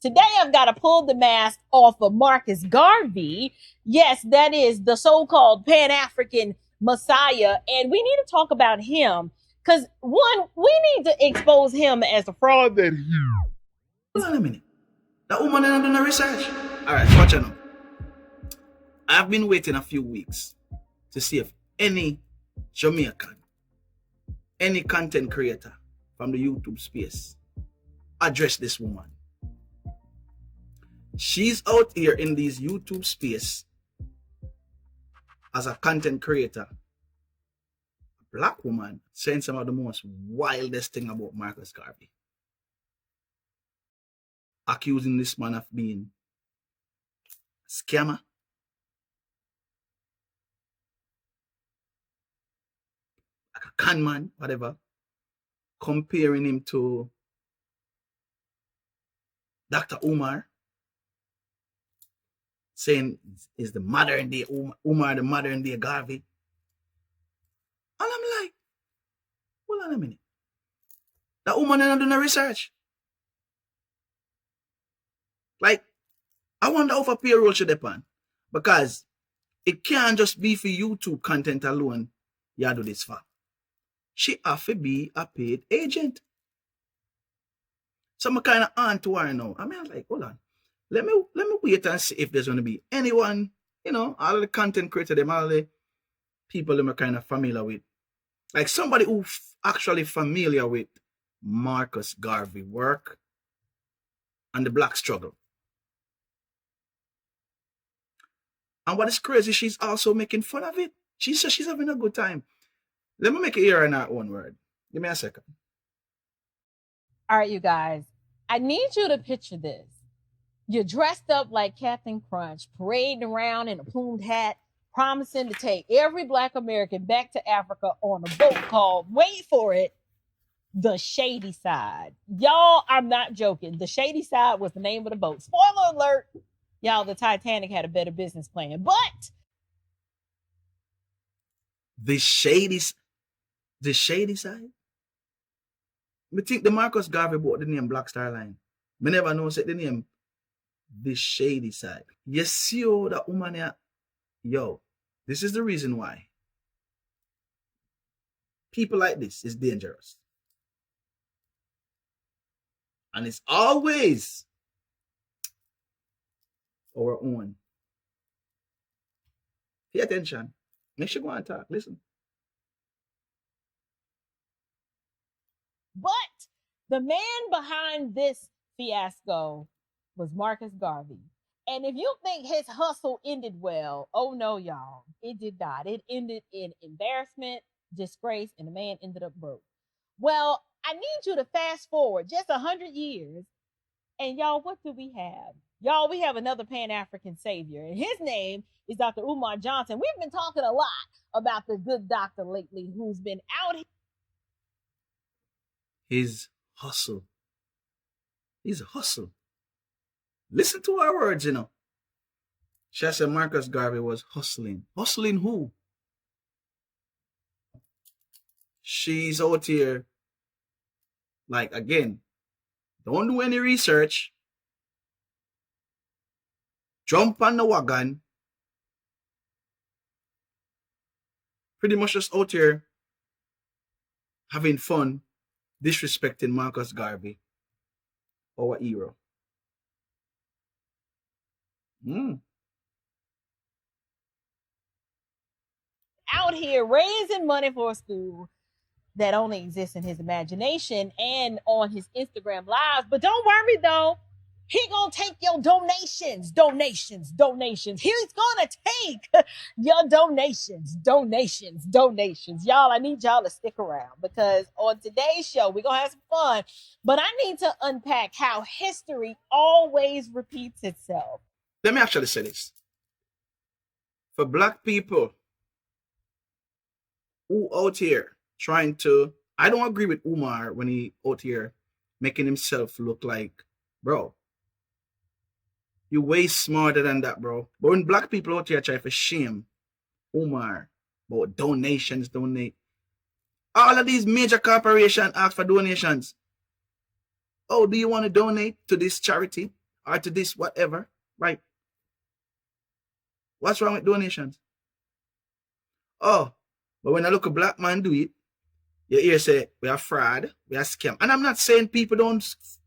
Today, I've got to pull the mask off of Marcus Garvey. Yes, that is the so-called Pan-African Messiah. And we need to talk about him because, one, we need to expose him as a fraud that he is. Hold on a minute. That woman didn't do no research. All right, watch out now. I've been waiting a few weeks to see if any Jamaican, any content creator from the YouTube space address this woman. She's out here in these YouTube space as a content creator, a black woman, saying some of the most wildest thing about Marcus Garvey. Accusing this man of being a scammer, like a con man, whatever, comparing him to Dr. Umar, saying is the modern day Umar, the modern day Garvey. And I'm like, hold on a minute. That woman didn't do no research. Like, I wonder how for payroll should depend. Because it can't just be for YouTube content alone you do this for. She have to be a paid agent. So I'm kind of on to her now. I mean, I'm like, hold on. Let me wait and see if there's going to be anyone, all the content creator, them, all the people them are kind of familiar with. Like somebody who actually familiar with Marcus Garvey work and the black struggle. And what is crazy, she's also making fun of it. She says she's having a good time. Let me make it here in our own word. Give me a second. All right, you guys. I need you to picture this. You're dressed up like Captain Crunch, parading around in a plumed hat, promising to take every Black American back to Africa on a boat called, wait for it, the Shady Side. Y'all, I'm not joking. The Shady Side was the name of the boat. Spoiler alert. Y'all, the Titanic had a better business plan. But the shady side? I think the Marcus Garvey bought the name Black Star Line. I never know said the name the Shady Side. You see how that woman here? Yo, this is the reason why people like this is dangerous. And it's always our own. Pay attention. Make sure you go and talk. Listen. But the man behind this fiasco was Marcus Garvey. And if you think his hustle ended well, oh no, y'all. It did not. It ended in embarrassment, disgrace, and the man ended up broke. Well, I need you to fast forward just 100 years. And y'all, what do we have? Y'all, we have another Pan-African savior. And his name is Dr. Umar Johnson. We've been talking a lot about the good doctor lately who's been out here. His hustle. His hustle. Listen to our words, She said Marcus Garvey was hustling. Hustling who? She's out here, like, again, don't do any research. Jump on the wagon. Pretty much just out here having fun, disrespecting Marcus Garvey, our hero. Out here raising money for a school that only exists in his imagination and on his Instagram lives. But don't worry though, he gonna take your donations. He's gonna take your donations. Y'all, I need y'all to stick around because on today's show, we're gonna have some fun, but I need to unpack how history always repeats itself. Let me actually say this. For Black people who out here trying to, I don't agree with Umar when he out here making himself look like, bro, you way smarter than that, bro. But when Black people out here try to shame Umar about donations, donate, all of these major corporations ask for donations. Oh, do you want to donate to this charity? or to this, whatever, right? What's wrong with donations? Oh, but when I look a black man do it, you hear say we are fraud, we are scam. And I'm not saying people don't,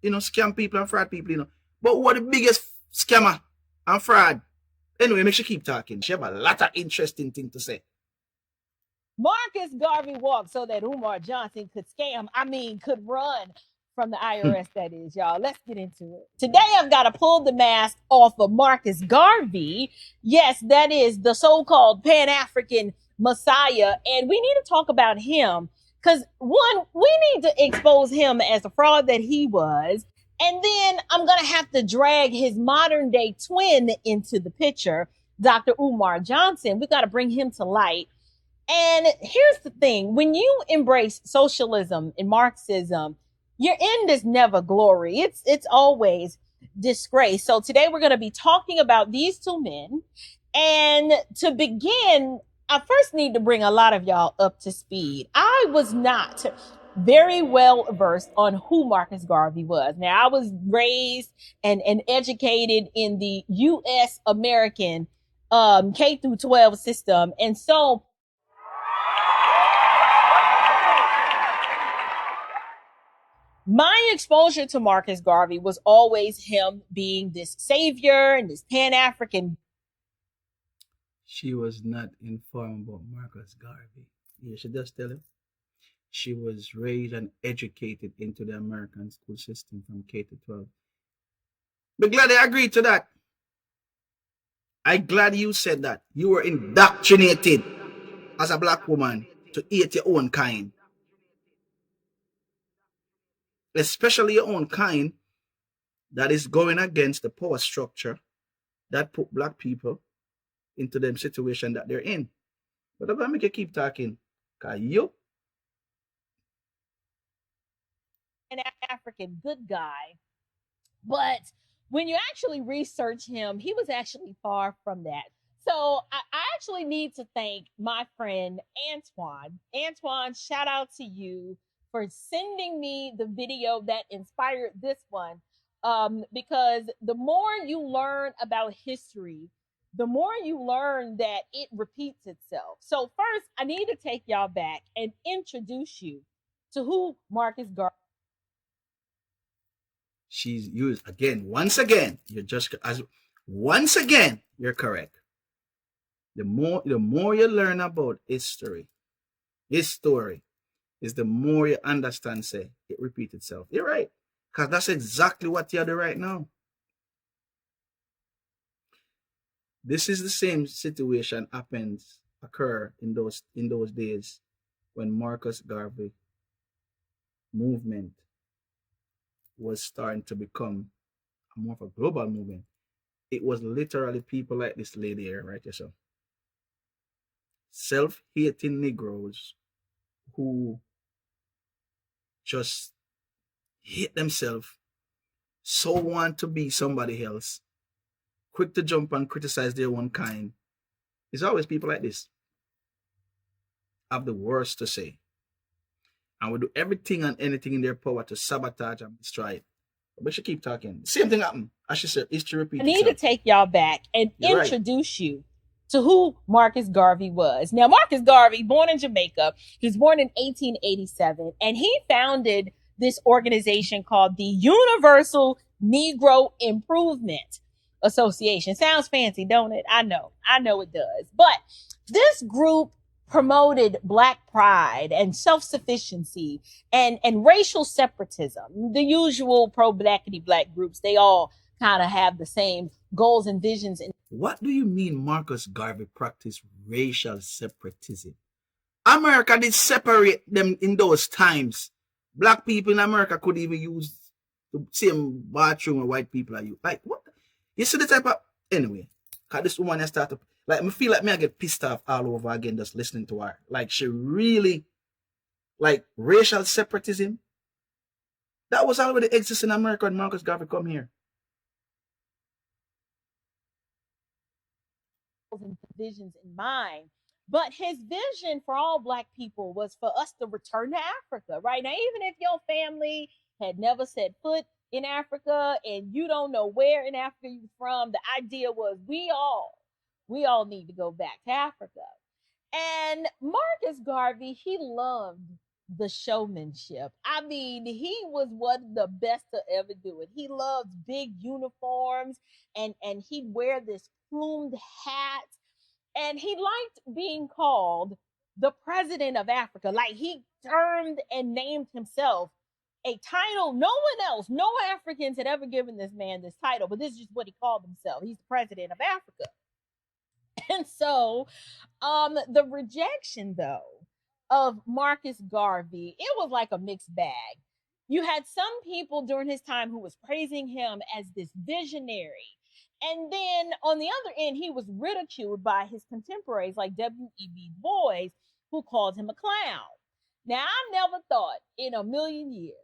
scam people and fraud people, But what the biggest scammer and fraud? Anyway, make sure keep talking. She have a lot of interesting things to say. Marcus Garvey walked so that Umar Johnson could could run from the IRS, that is, y'all. Let's get into it. Today, I've got to pull the mask off of Marcus Garvey. Yes, that is the so-called Pan-African Messiah. And we need to talk about him because, one, we need to expose him as a fraud that he was. And then I'm going to have to drag his modern day twin into the picture, Dr. Umar Johnson. We got to bring him to light. And here's the thing, when you embrace socialism and Marxism, your end is never glory. It's always disgrace. So today we're going to be talking about these two men. And to begin, I first need to bring a lot of y'all up to speed. I was not very well versed on who Marcus Garvey was. Now, I was raised and educated in the U.S. American K through 12 system. And so my exposure to Marcus Garvey was always him being this savior and this Pan-African. She was not informed about Marcus Garvey. Yeah, she just tell him. She was raised and educated into the American school system from K to 12. But glad I agreed to that. I'm glad you said that. You were indoctrinated as a black woman to hate your own kind. Especially your own kind that is going against the power structure that put black people into the situation that they're in. But I'm going to make you keep talking. Because you... An African good guy. But when you actually research him, he was actually far from that. So I actually need to thank my friend Antoine. Antoine, shout out to you for sending me the video that inspired this one. Because the more you learn about history, the more you learn that it repeats itself. So first, I need to take y'all back and introduce you to who Marcus Garvey. She's used again, once again, once again, you're correct. The more you learn about history, his story, is the more you understand, say, it repeats itself. You're right. Because that's exactly what you're doing right now. This is the same situation occur in those days when Marcus Garvey movement was starting to become more of a global movement. It was literally people like this lady here, right? Yourself. Self-hating Negroes who just hate themselves, so want to be somebody else, quick to jump and criticize their own kind. It's always people like this have the worst to say and will do everything and anything in their power to sabotage and destroy it. But she keep talking. Same thing happened. As she said, history repeats itself. I need to take y'all back and introduce you to who Marcus Garvey was. Now, Marcus Garvey, born in Jamaica, he was born in 1887, and he founded this organization called the Universal Negro Improvement Association. Sounds fancy, don't it? I know it does. But this group promoted black pride and self-sufficiency and racial separatism. The usual pro-blackity black groups, they all kind of have the same goals and visions. What do you mean Marcus Garvey practiced racial separatism? America did separate them in those times. Black people in America could even use the same bathroom white people are you. Like, what? You see the type of... Anyway, because this woman has started... Like, I feel like me, I get pissed off all over again just listening to her. Like, she really... Like, racial separatism? That was already existing in America when Marcus Garvey come here. And visions in mind. But his vision for all black people was for us to return to Africa, right? Now, even if your family had never set foot in Africa and you don't know where in Africa you're from, the idea was we all need to go back to Africa. And Marcus Garvey, he loved the showmanship. I mean, he was one of the best to ever do it. He loved big uniforms and he'd wear this plumed hat and he liked being called the president of Africa. Like he termed and named himself a title no one else, no Africans had ever given this man this title, but this is just what he called himself. He's the president of Africa. And so the rejection though of Marcus Garvey, it was like a mixed bag. You had some people during his time who was praising him as this visionary. And then on the other end, he was ridiculed by his contemporaries like W.E.B. Du Bois, who called him a clown. Now, I never thought in a million years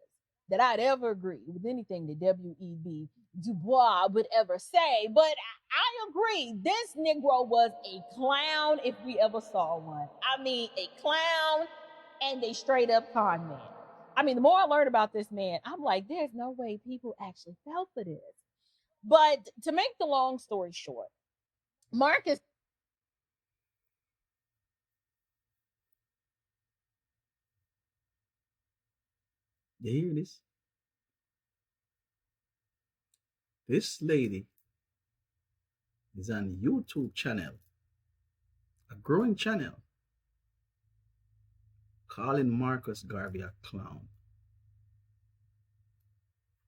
that I'd ever agree with anything that W.E.B. Du Bois would ever say, but I agree. This Negro was a clown if we ever saw one. I mean, a clown and a straight up con man. I mean, the more I learned about this man, I'm like, there's no way people actually fell for this. But to make the long story short, Marcus. You hear this? This lady is on a YouTube channel, a growing channel, calling Marcus Garvey a clown.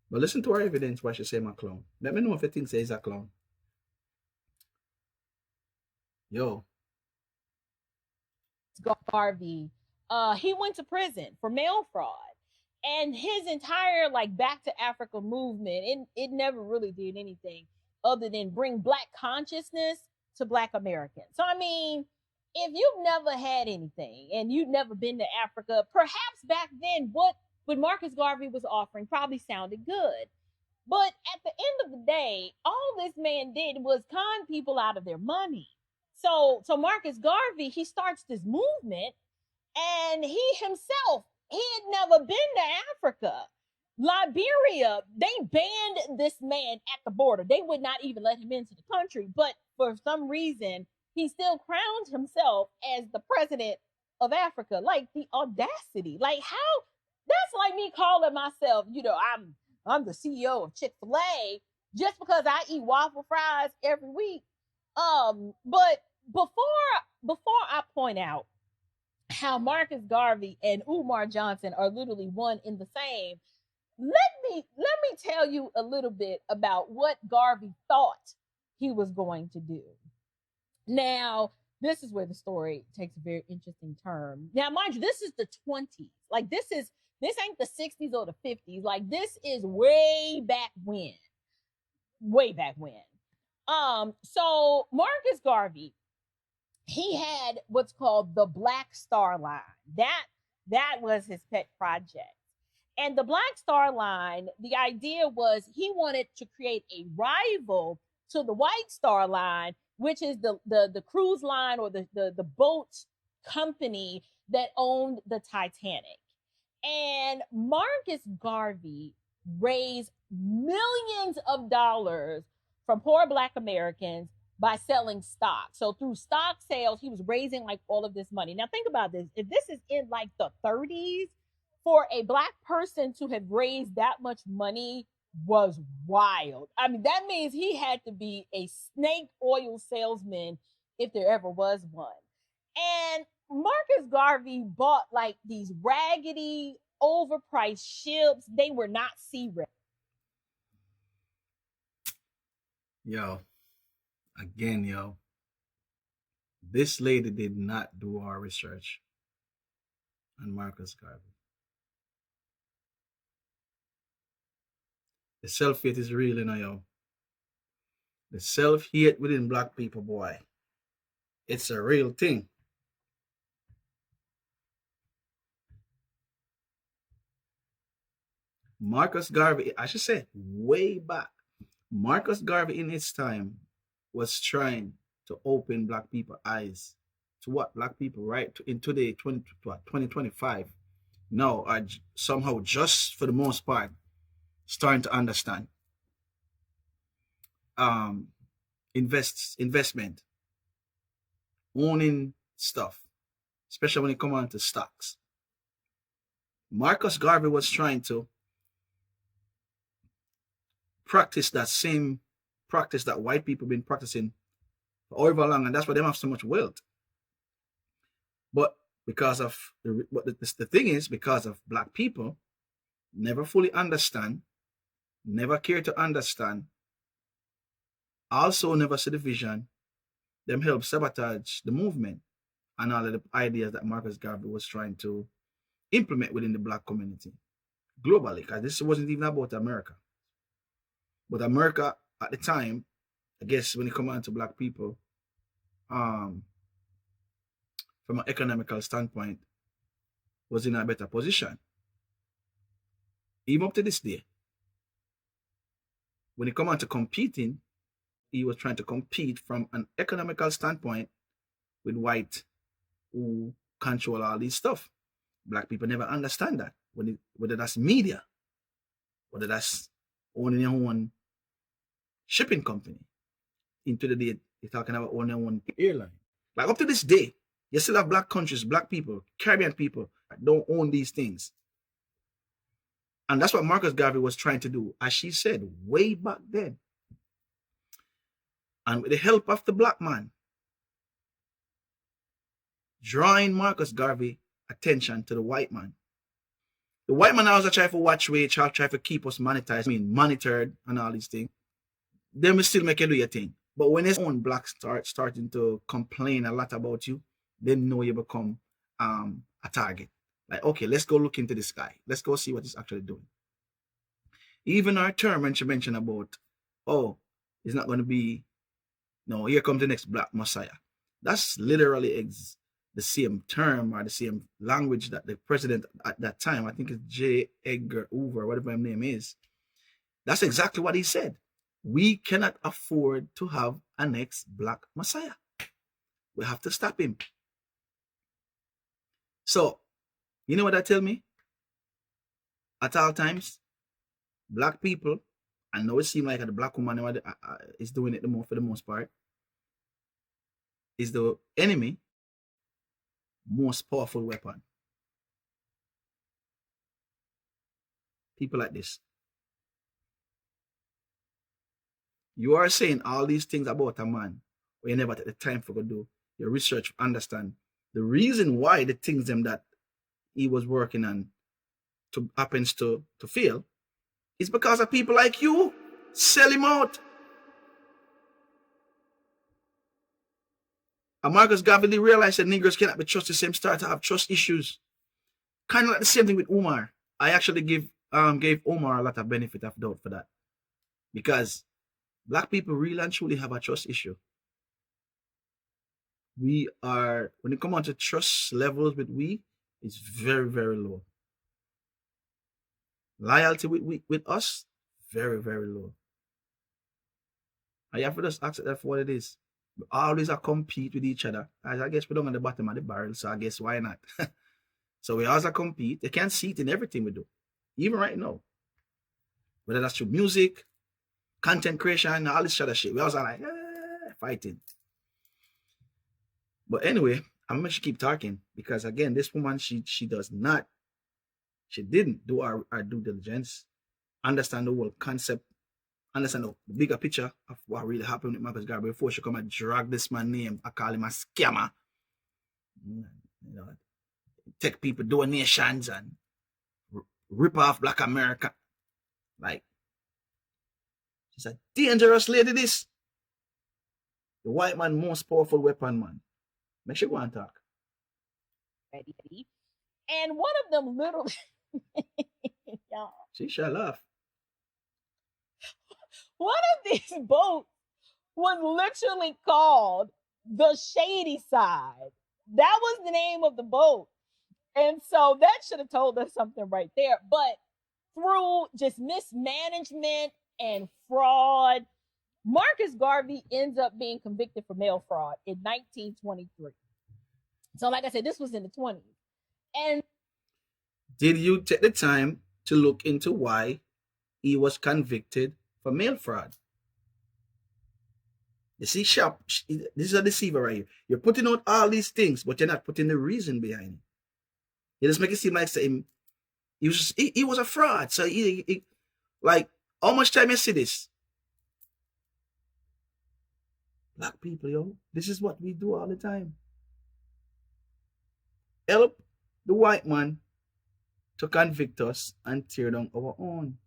But listen to her evidence why she say I'm a clown. Let me know if you think he's a clown. Yo. Garvey, he went to prison for mail fraud. And his entire like back to Africa movement, it never really did anything other than bring Black consciousness to Black Americans. So I mean, if you've never had anything and you've never been to Africa, perhaps back then what Marcus Garvey was offering probably sounded good. But at the end of the day, all this man did was con people out of their money. So Marcus Garvey, he starts this movement and he himself, he had never been to Africa. Liberia, they banned this man at the border. They would not even let him into the country. But for some reason, he still crowned himself as the president of Africa. Like the audacity. Like how, that's like me calling myself, I'm the CEO of Chick-fil-A just because I eat waffle fries every week. But before I point out how Marcus Garvey and Umar Johnson are literally one in the same, let me tell you a little bit about what Garvey thought he was going to do. Now, this is where the story takes a very interesting turn. Now, mind you, this is the 20s. Like this ain't the 60s or the 50s. Like this is way back when. Way back when. So Marcus Garvey, he had what's called the Black Star Line. That was his pet project. And the Black Star Line, the idea was he wanted to create a rival to the White Star Line, which is the cruise line or the boat company that owned the Titanic. And Marcus Garvey raised millions of dollars from poor Black Americans by selling stock. So through stock sales, he was raising like all of this money. Now think about this. If this is in like the 30s, for a Black person to have raised that much money was wild. I mean, that means he had to be a snake oil salesman if there ever was one. And Marcus Garvey bought like these raggedy, overpriced ships. They were not sea ready. Yo, this lady did not do our research on Marcus Garvey. The self-hate is real, yo. The self-hate within Black people, boy. It's a real thing. Marcus Garvey, I should say, way back, Marcus Garvey in his time was trying to open Black people's eyes to what Black people, right, in today, 2025, now are somehow, just for the most part, starting to understand investment, owning stuff, especially when it comes on to stocks. Marcus Garvey was trying to practice that same practice that white people been practicing for however long, and that's why they have so much wealth. But because of the thing is, because of black people never fully understand, never care to understand, also never see the vision, them help sabotage the movement and all of the ideas that Marcus Garvey was trying to implement within the black community globally, because this wasn't even about America. But America at the time, I guess when it comes on to black people, from an economical standpoint, was in a better position. Even up to this day. When it comes on to competing, he was trying to compete from an economical standpoint with white who control all this stuff. Black people never understand that. Whether that's media, whether that's owning your own shipping company. Into the day, you're talking about owning your own airline. Like up to this day, you still have black countries, black people, Caribbean people that don't own these things. And that's what Marcus Garvey was trying to do, as she said, way back then. And with the help of the black man, drawing Marcus Garvey attention to the white man. The white man always try to watch way, try to keep us monitored and all these things. They will still make you do your thing. But when his own blacks starting to complain a lot about you, they know you become a target. Like, okay, let's go look into this guy. Let's go see what he's actually doing. Even our term when she mentioned about, oh, it's not going to be, no, here comes the next black messiah. That's literally the same term or the same language that the president at that time, I think it's J. Edgar Hoover, whatever his name is, that's exactly what he said. We cannot afford to have a next black messiah. We have to stop him. So, you know what that tell me? At all times, black people, I know it seems like the black woman is doing it for the most part, is the enemy most powerful weapon. People like this. You are saying all these things about a man, but you never take the time for to do your research, understand the reason why the things them that he was working on happens to fail is because of people like you sell him out. And Marcus Garvey realized that Negroes cannot be trusted, same start to have trust issues. Kind of like the same thing with Umar. I actually gave Umar a lot of benefit of doubt for that. Because black people really and truly have a trust issue. We are, when it comes on to trust levels with it's very, very low. Loyalty with us, very, very low. I have to just accept that for what it is. We always are compete with each other. As I guess we don't on the bottom of the barrel, so I guess why not? So we always compete. They can't see it in everything we do. Even right now. Whether that's through music, content creation, all this other shit. We always are like, fighting. But anyway, I'm going to keep talking because again, this woman, she didn't do our due diligence, understand the whole concept, understand the bigger picture of what really happened with Marcus Garvey before she come and drag this man's name. I call him a scammer. You know, take people donations and rip off Black America. Like, she's a dangerous lady, this. The white man most powerful weapon, man. Make sure go and talk. Ready. And one of them literally, y'all. She shall laugh. One of these boats was literally called the Shady Side. That was the name of the boat. And so that should have told us something right there. But through just mismanagement and fraud, Marcus Garvey ends up being convicted for mail fraud in 1923. So like I said, this was in the 20s. And did you take the time to look into why he was convicted for mail fraud. You see, sharp, this is a deceiver right here. You're putting out all these things, but you're not putting the reason behind it. You just make it seem like he was a fraud. So like, how much time you see this? Black people, yo, this is what we do all the time. Help the white man to convict us and tear down our own.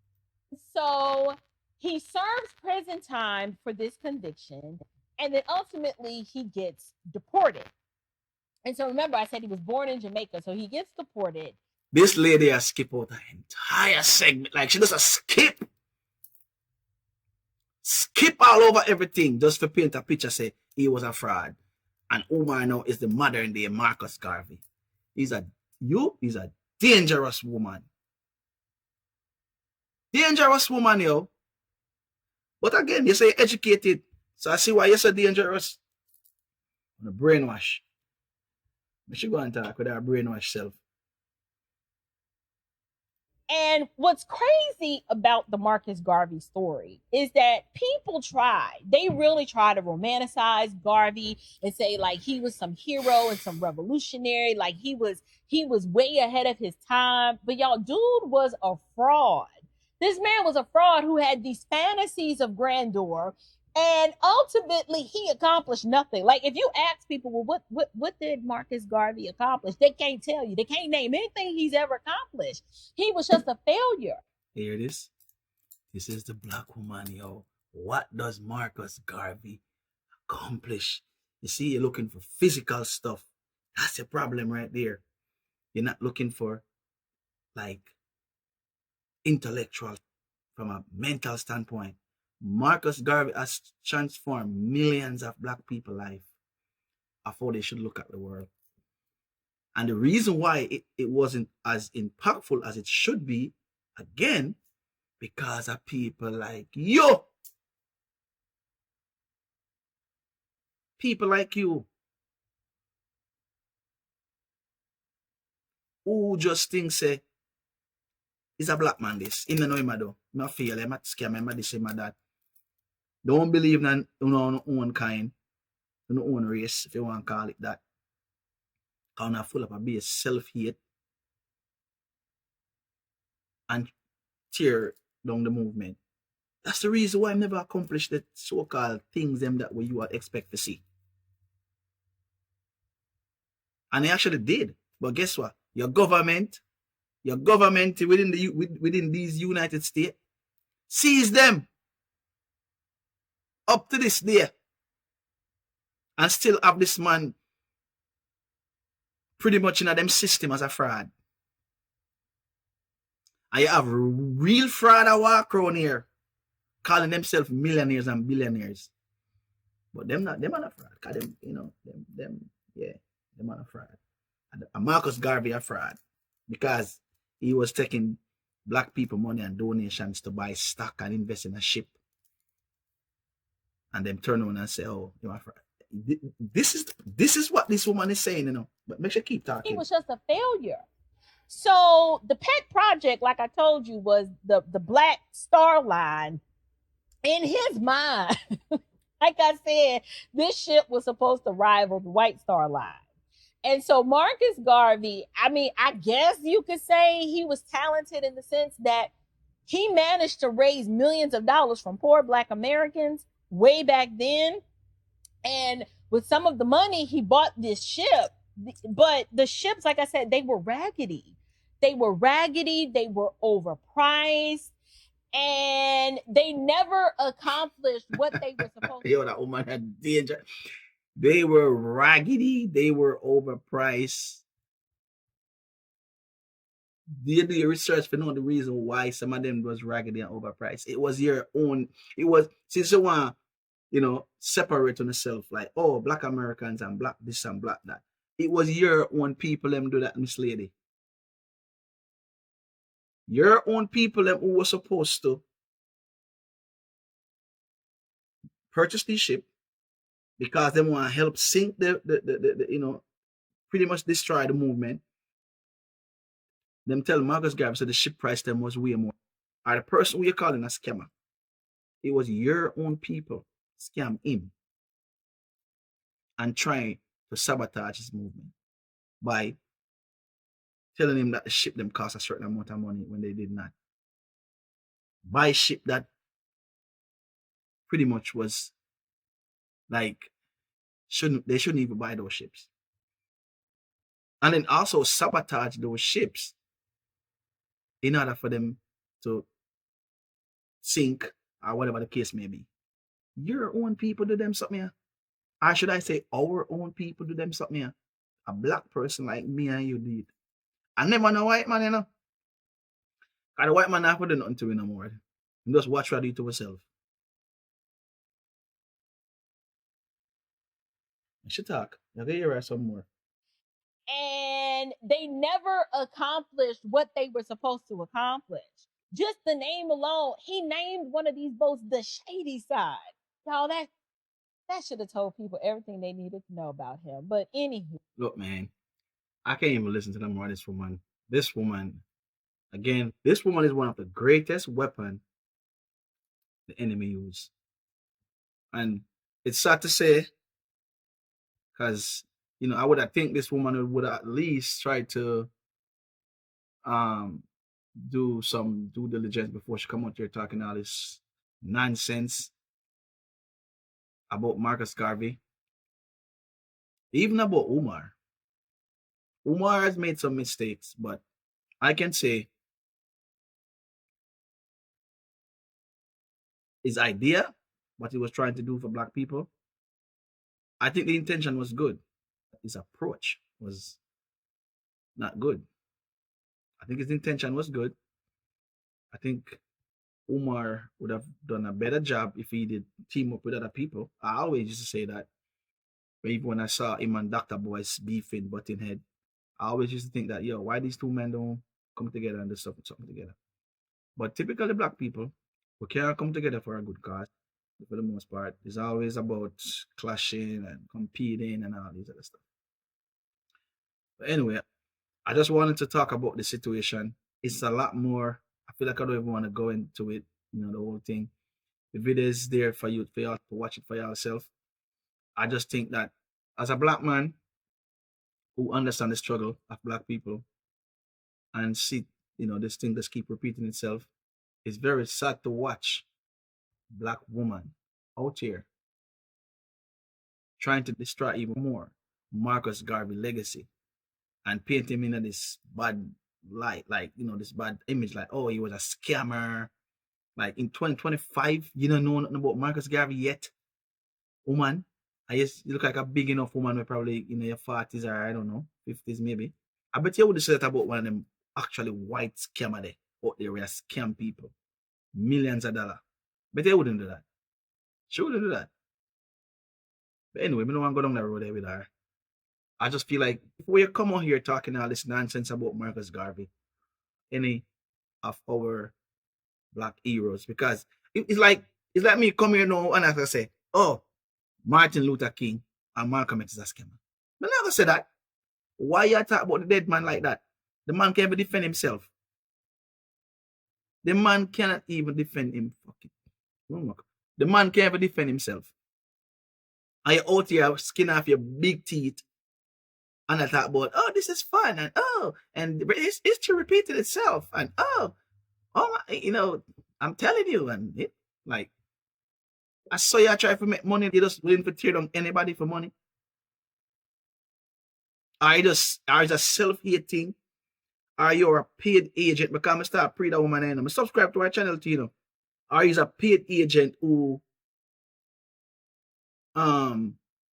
So he serves prison time for this conviction, and then ultimately he gets deported. And so remember, I said he was born in Jamaica, so he gets deported. This lady has skipped out an entire segment. Like, she does a skip all over everything just to paint a picture, say he was a fraud. And Umar now is the modern day Marcus Garvey. He's a dangerous woman. Dangerous woman, yo. But again, you say educated. So I see why you're so dangerous. On the brainwash. I should go and talk with our brainwash self. And what's crazy about the Marcus Garvey story is that people they really try to romanticize Garvey and say like he was some hero and some revolutionary, like he was way ahead of his time. But y'all, dude was a fraud. This man was a fraud who had these fantasies of grandeur, and ultimately he accomplished nothing. Like, if you ask people, well, what did Marcus Garvey accomplish? They can't tell you. They can't name anything he's ever accomplished. He was just a failure. Here it is. This is the black woman, yo. What does Marcus Garvey accomplish? You see, you're looking for physical stuff. That's the problem right there. You're not looking for, like, intellectual, from a mental standpoint. Marcus Garvey has transformed millions of black people's life of how they should look at the world. And the reason why it wasn't as impactful as it should be, again, because of people like you. People like you. Who just think, say, he's a black man, this. He don't know him, though. He don't feel him, scam him, this, him, that. Don't believe in your own kind, your own race, if you want to call it that. Because you're full of a base self-hate and tear down the movement. That's the reason why I never accomplished the so-called things them that you would expect to see. And they actually did. But guess what? Your government within these United States sees them up to this day and still have this man pretty much in them system as a fraud. And you have real fraud that walk around here calling themselves millionaires and billionaires. But them are not fraud. Cause them, them are not fraud. And Marcus Garvey a fraud because he was taking black people money and donations to buy stock and invest in a ship. And them turn around and say, oh, you're a fraud. This is what this woman is saying, But make sure keep talking. He was just a failure. So the pet project, like I told you, was the Black Star Line. In his mind, like I said, this ship was supposed to rival the White Star Line. And so Marcus Garvey, I guess you could say he was talented in the sense that he managed to raise millions of dollars from poor Black Americans way back then. And with some of the money, he bought this ship. But the ships, like I said, they were raggedy. They were overpriced, and they never accomplished what they were supposed to. Yo, that woman had danger. They were raggedy. They were overpriced. Do you do your research for know the reason why some of them was raggedy and overpriced? It was your own. It was, since you want, separate on yourself, like, oh, Black Americans and Black this and Black that. It was your own people them do that, Miss Lady. Your own people them who were supposed to purchase this ship because they want to help sink the pretty much destroy the movement. Them tell Marcus Garvey so the ship price them was way more. or the person who you're calling a scammer, it was your own people scam him and trying to sabotage his movement by telling him that the ship them cost a certain amount of money when they did not. Buy ship that pretty much was like they shouldn't even buy those ships. And then also sabotage those ships in order for them to sink or whatever the case may be. Your own people do them something here. Or should I say our own people do them something here? A black person like me and you did. I never know white man, you know. Cause the white man not do nothing to me no more. You just watch what I do to myself. I should talk. You can hear her some more. And they never accomplished what they were supposed to accomplish. Just the name alone, he named one of these boats the Shady Side. Y'all, that should have told people everything they needed to know about him. But anywho, look, man, I can't even listen to them more. This woman, again, this woman is one of the greatest weapon the enemy use, and it's sad to say, because I would have think this woman would at least try to do some due diligence before she come out here talking all this nonsense about Marcus Garvey, even about Umar. Umar has made some mistakes, but I can say his idea, what he was trying to do for black people, I think the intention was good. His approach was not good. I think his intention was good. I think Umar would have done a better job if he did team up with other people. I always used to say that. Even when I saw him and Dr. Boyce beefing, butting head, I always used to think that, why these two men don't come together and do something together. But typically black people, we can't come together for a good cause. For the most part, it's always about clashing and competing and all these other stuff. But anyway, I just wanted to talk about the situation. It's a lot more. I feel like I don't even want to go into it, the whole thing. The video is there for you to watch it for yourself. I just think that as a black man who understands the struggle of black people and see, this thing just keep repeating itself, it's very sad to watch black woman out here trying to destroy even more Marcus Garvey legacy and paint him in this bad light, like, this bad image, like, oh, he was a scammer. Like in 2025, you don't know nothing about Marcus Garvey yet. Woman, I guess you look like a big enough woman with probably your 40s or I don't know, 50s maybe. I bet you would have said that about one of them actually white scammer there out there where scam people. Millions of dollars. But they wouldn't do that. She wouldn't do that. But anyway, we don't want to go down that road there with her. I just feel like if we come on here talking all this nonsense about Marcus Garvey, any of our black heroes, because it's like me come here now and I say, oh, Martin Luther King and Malcolm X is a scammer. I'm not gonna say that. Why you talk about the dead man like that? The man can't even defend himself. The man cannot even defend him. The man can't even defend himself. And you're out here skin off your big teeth and I talk about, oh, this is fun, and history repeated itself, and I'm telling you, and it like I saw you try to make money, you just willing to tear down anybody for money. Are you a self-hating? Are you a paid agent? Because I start pre that woman and I subscribe to our channel to Are you a paid agent who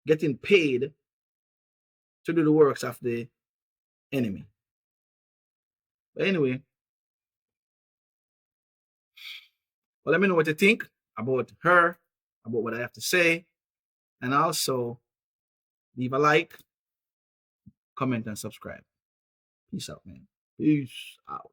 getting paid to do the works of the enemy? But anyway, well, let me know what you think about her, about what I have to say, and also leave a like, comment, and subscribe. Peace out, man. Peace out.